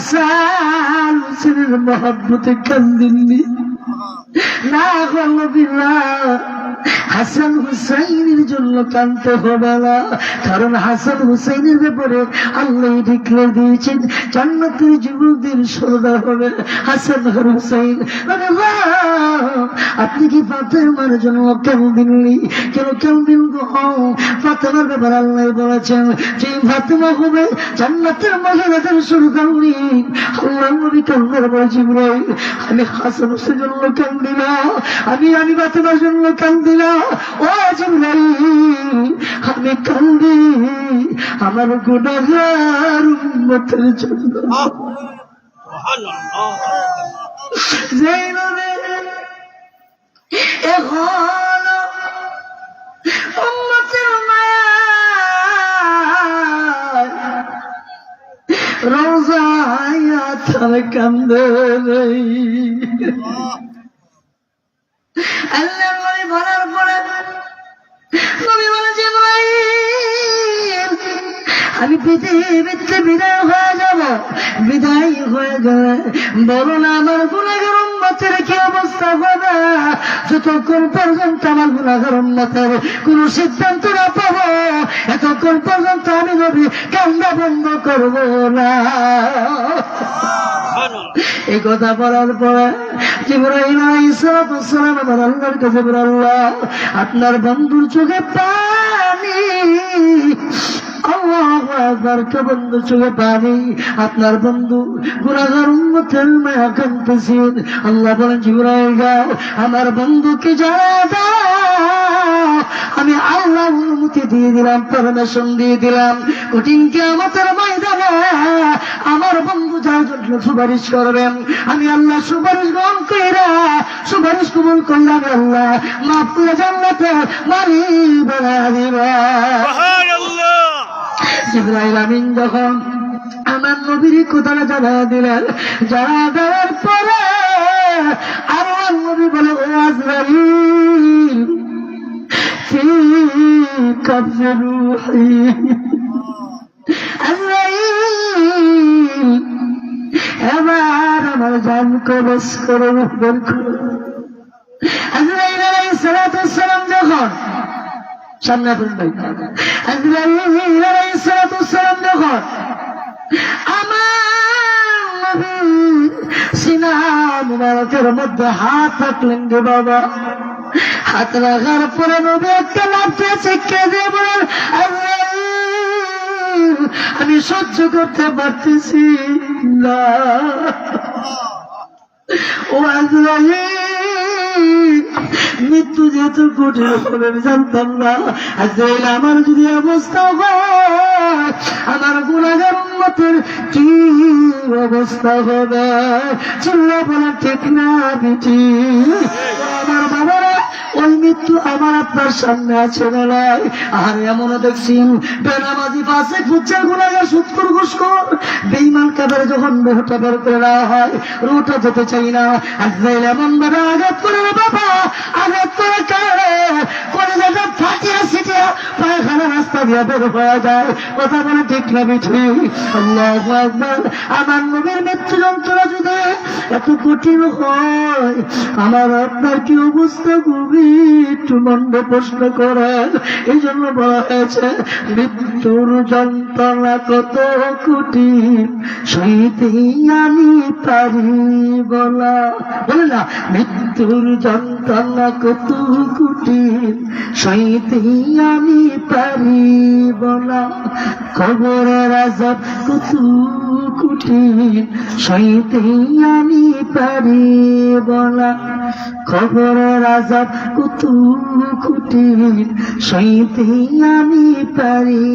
হাসান হুসেনের মহব্বতে কান্দিননি না আল্লাহ হাসান হুসাইনের জন্য কাঁদতে হবে না, কারণ হাসান হুসাইনের ব্যাপারে আল্লাহ ডিক্লেয়ার দিয়েছেন জান্নাতের যুবকদের সর্দার হবে হাসান আর হুসাইন। আপনি কি ফাতেমার জন্য কাঁদিননি? কেন কাঁদিন গো? ফাতেমার ব্যাপারে আল্লাহ বলেছেন যে ফাতেমা হবে জান্নাতের মহিলাদের সর্দারনি। আল্লাহ নবী কান্নার বলে জিবরাইল আমি হাসান হুসাইনের জন্য কাঁদি না, আমি ফাতেমার জন্য কাঁদি না, ও জিবরাইল আমি কান্দি আমার গুনাহগার উম্মতের জন্য। এখন উম্মতের মায়া রোজায় তার কান্দে আল্লাহ নবী বলার পরে নবী বলে জিবরাইল আমি পৃথিবীতে বিদায় হয়ে যাব, বিদায় হয়ে যাবে বলো না আমার গুনাহগার উম্মতের কি অবস্থা হবে? যতক্ষণ পর্যন্ত আমার গুনাহগার উম্মতের কোন সিদ্ধান্ত না পাবো এতক্ষণ পর্যন্ত আমি নবী কান্না বন্ধ করবো না। এই কথা বলার পরে জিবরাইল আলাইহিস সালাম আমার আল্লাহর কাছে বলে আল্লাহ আপনার বন্ধুর চোখে পানি, আল্লাহু আকবার, বন্ধুর চোখে পানি, আপনার বন্ধু গুনাহগার উম্মতের মায়া কাঁদতেছেন। আল্লাহ বলেন জিবরাইল যাও আমার বন্ধুকে জানাও দাও আমি আল্লাহ অনুমতি দিয়ে দিলাম, পারমিশন দিয়ে দিলাম কঠিন কিয়ামতের ময়দানে আমার বন্ধু যার জন্য সুপারিশ করবেন আমি আল্লাহ সুপারিশ গ্রহণ কইরা সুপারিশ কবুল করলাম আল্লাহ মাফ করে জান্নাতে মারি বানায় দিবা। সুবহানাল্লাহ। জিবরাইল আমিন যখন আমার নবীর কথাটা জানা দিলেন, জানা দেওয়ার পরে আল্লাহ নবী বলে ও আজরাইল ফি কবজ রূহি, আজরাইল এবার আমার জান কবজ করে বের করো। আজরাইল আলাইহিস সালাতু ওয়াস সালাম যখন সামনে আসবেন আজরাইল আলাইহিস সালাতু ওয়াস সালাম যখন আমার নবী সিনা মুবারকের মধ্যে হাত রাখলেন রে বাবা, হাত রাখার পরে নবী একটা লাফে শিক্ষা দিয়ে বলেন আজরাইল আমি সহ্য করতে পারতেছি না, ও আজরাইল মৃত্যু যেহেতু কঠিন হবে আমি জানতাম না। আজরাইল আমার যদি অবস্থা হয় আমার গুনাহগার উম্মতের কি অবস্থা হবে? চিল্লা বলা ঠিক না বিটি? আমার বাবারা ওই মৃত্যু আমার আপনার সামনে আছে বেলায়। আর এমন দেখছি বেনামাজি ফাসিক ফুচ্চার গুনাহগার সুদখোর ঘুষখোর বেঈমান কাফের যখন রূহটা বের করে নেওয়া হয় রূহটা যেতে চাই না, আজরাইল এমন ভাবে আঘাত করে বাবা, আঘাত করে করে ফাটিয়া ছিটিয়া পায়খানা রাস্তা দিয়ে বের হয়ে যায়। কথা বলে ঠিক না বিঠি? আল্লাহু আকবার। আমার নবীর মৃত্যু যন্ত্রণা যদি এত কঠিন হয় আমার আপনার কি অবস্থা কবি একটু মন্দ প্রশ্ন করেন। এই জন্য বলা হয়েছে মৃত্যুর যন্ত্রণা কত কঠিন সইতে আমি পারি বলা, বলে না মৃত্যুর যন্ত্রণা কত কঠিন সইতে আমি পারি বলা, কবরের আযাব কত কঠিন সইতে আমি পারি বলা, কবরের আযাব কত কঠিন সইতে আমি পারি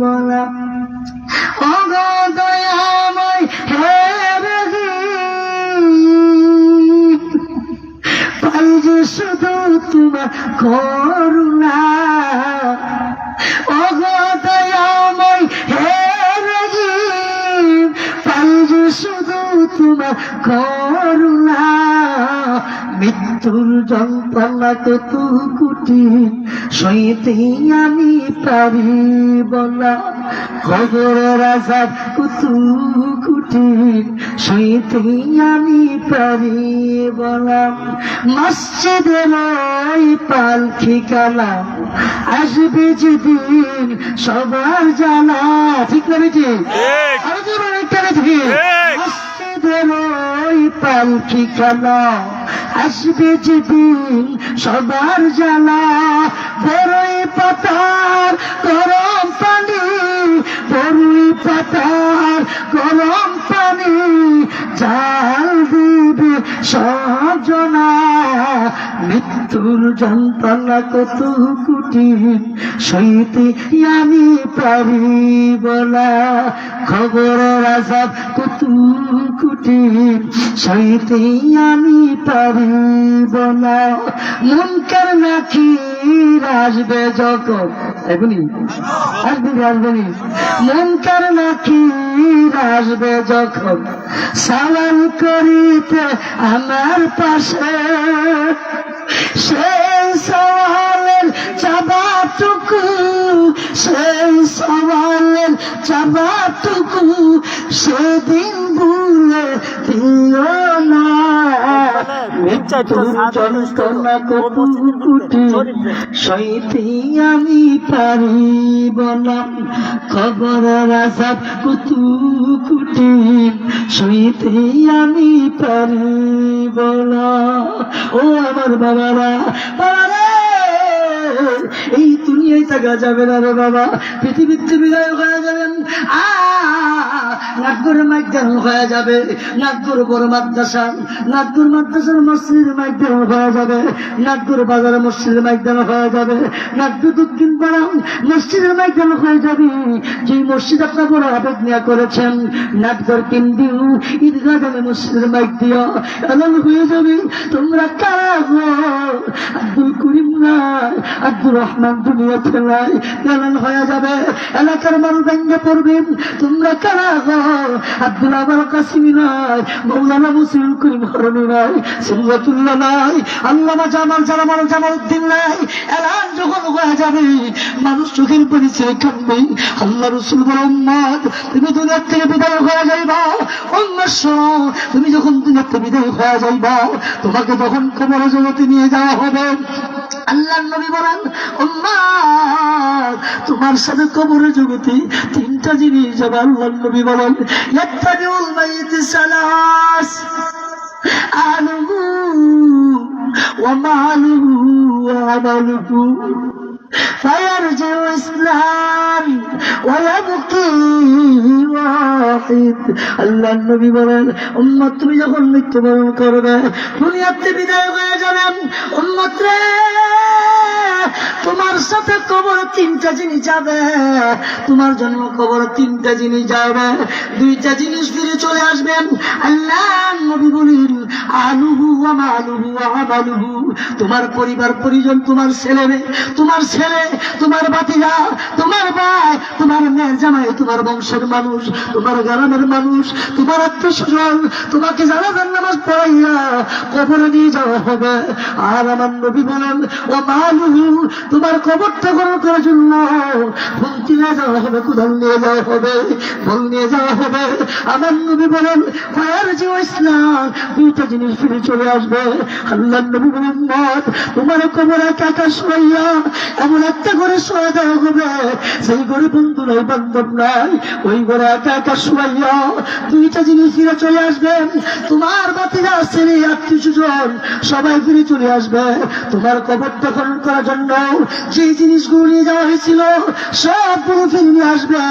বলা। ও গো দয়াময় হে রহিম পাই যে শুধু তোমার করুণা, ও গো দয়াময় হে রহিম পাই যে শুধু তোমার করুণা, মৃত্যুর যন্ত্রণা কত কঠিন সইতে আমি পারিব না, কবরের আযাব কত কঠিন সইতে আমি পারিব না। মসজিদের ওই পালকি কালা আসবে যেদিন সবার জ্বালা, ঠিক না বেটি? আরো জোরে একটা বেটি। মসজিদের ওই পালকি কালা আসবে যেদিন সবার জ্বালা, বড়ই পাতার গরম পানি, বড়ই পাতার গরম পানি জাল দিবে সব জনা। মৃত্যুর যন্ত্রণা কত কঠিন সইতে আমি পারিব না, খবরের আযাব কত কঠিন সইতে আমি পারিব না। মুনকার নাকির আসবে যখন, এখনই আসবে মুনকার নাকির আসবে যখন সালাম করিতে আমার পাশে, সেই সওয়ালের জবাবটুকু, সেই সওয়ালের জবাবটুকু সেদিন ভুলে দিও না। মৃত্যুর যন্ত্রণা কত কঠিন সইতে আমি পারিব না, কবরের আযাব কত কঠিন সইতে আমি পারিব না। ও আমার বাবারা, বাবারা, এই দুনিয়ায় থাকা যাবে না রে বাবা, পৃথিবীতে বিদায় হয়ে যাবেন। নাগপুর মাইদান হয়ে যাবে, নাগপুর বড় মাদ্রাসা, নাগপুর মাদ্রাসার মসজিদের মাইদান হয়ে যাবে, নাগপুর বাজারের মসজিদের মাইদান হয়ে যাবে, নাগপুর দক্ষিণ পাড়া মসজিদের মাইদান হয়ে যাবে। যে মসজিদ আপনার বড় আবেগ নিয়ে করেছেন, নাগপুর কেন্দ্রীয় ঈদগাহ মসজিদের মাইক দিয়া এমন হয়ে যাবে। তোমরা কারা গো? আব্দুল করিম নাই, আব্দুর রহমান দুনিয়াতে নাই, এমন হয়ে যাবে। এলাকার মানুষ ভেঙে পড়বেন। তোমরা কারা গো? আব্দুল আবার কাসিমি নাই, মৌলানা মুসলিম করিম হরণি নাই, সিংহতুল্লাহ নাই, আল্লামা জামাল জামালউদ্দিন নাই। এলান যখন হয়ে যাবে, মানুষ চোখের পরিচয় কাঁদবে। আল্লাহ রাসূল বলেন, উম্মত তুমি দুনিয়া থেকে বিদায় হয়ে যাইবা। উম্মত শোনো, তুমি যখন দুনিয়া থেকে বিদায় হয়ে যাইবা, তোমাকে তখন কবর জগতে নিয়ে যাওয়া হবে। আল্লাহর নবী বলেন, উম্মত তোমার সাথে কবরের জগতে তিনটা জিনিস যাবে। আল্লাহর নবী বলেন, ইয়াত্তাবিউল মাইয়িত সালাস, আহলুহু ওয়া মালুহু ওয়া আমালুহু فيرجع إثنان ويبقي واحد। আল্লাহ নবী বলেন, উম্মত তুমি যখন মৃত্যুবরণ করবে, দুনিয়াতে বিদায় হয়ে যাবেন, উম্মত রে তোমার সাথে কবর তিনটা জিনিস যাবে। তোমার জন্য কবর তিনটা জিনিস যাবে, দুইটা জিনিস ফিরে চলে আসবেন। আল্লাহ নবী বলেন, আহলুহু ওয়া মালুহু ওয়া আমালুহু, তোমার পরিবার পরিজন, তোমার ছেলে, তোমার ভাতিজা, তোমার ভাই, তোমার মেয়ের জামাই, তোমার বংশের মানুষ, তোমার গ্রামের মানুষ, তোমার আত্মীয়স্বজন, তোমাকে জানাজার নামাজ পড়াইয়া কবরে নিয়ে যাওয়া হবে। আর আমার নবী বলেন, ও মালুহু, তোমার কবরটা গ্রহণ করার জন্য ফুল নিয়ে যাওয়া হবে, কুদাল নিয়ে যাওয়া হবে, ফল নিয়ে যাওয়া হবে। আমার নবী বলেন, ফায়ারজি ওয়া ইসলাম, দুইটা জিনিস ফিরে চলে আসবে। আল্লাহ নবী বলেন, তোমার কবরে একা শোয়া, এমন একটা ঘরে শোয়া দেওয়া হবে, সেই ঘরে বন্ধু নাই, বান্ধব নাই, ওই ঘরে একা শোয়াইয়া দুইটা জিনিস ফিরে চলে আসবে। তোমার বাতিরা, ছেলে, আত্মীয়স্বজন সবাই ফিরে চলে আসবে। তোমার কবরটা খনন করার জন্য যে জিনিসগুলো নিয়ে যাওয়া হয়েছিল সবগুলো ফিরে নিয়ে আসবে।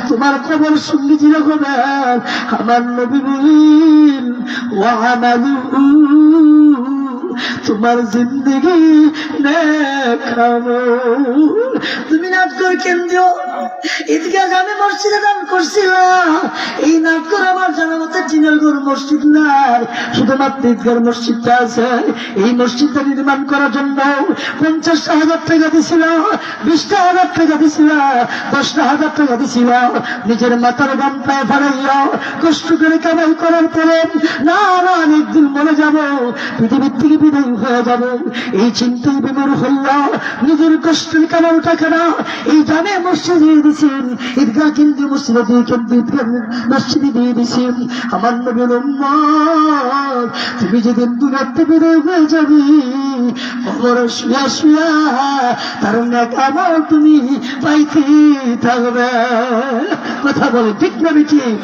তোমার কবর সঙ্গী চির হবেন। আমার নবী বলেন, ওয়া আমালুহু, তোমার জিন্দগি নেক আমল। তুমি নাগপুর কেন্দ্রীয় ঈদগাহ জামে মসজিদে দান করছিলাম, এই নাট করে আমার জানা মতে টিনের ঘর মসজিদ নাই, শুধুমাত্র ঈদগাহ মসজিদটা আছে। এই মসজিদটা নির্মাণ করার জন্য 50,000 টাকা দিছিল, 20,000 টাকা দিছিল, 10,000 টাকা দিছিল। নিজের মাথার গান পায়ে ফাড়াইয়া কষ্ট করে কামাই করার পরে না না আমি একদিন মরে যাব, পৃথিবীর থেকে বিদায় হয়ে যাব, এই চিন্তায় বিমূঢ় হইয়া নিজের কষ্টের কামানো টাকা না এই জামে মসজিদে দিয়ে দিছেন, ঈদগাহ কিন্তু মসজিদে দিয়ে কিন্তু ঈদগাহ মসজিদে দিয়ে দিছেন। আমার নবীর উম্মত, তুমি যেদিন দুনিয়ার থেকে বিদায় হয়ে যাবি, কবরে শুয়া শুয়া তার নেক আমল তুমি পাইতে থাকবে। কথা বলে ঠিক না বেটি?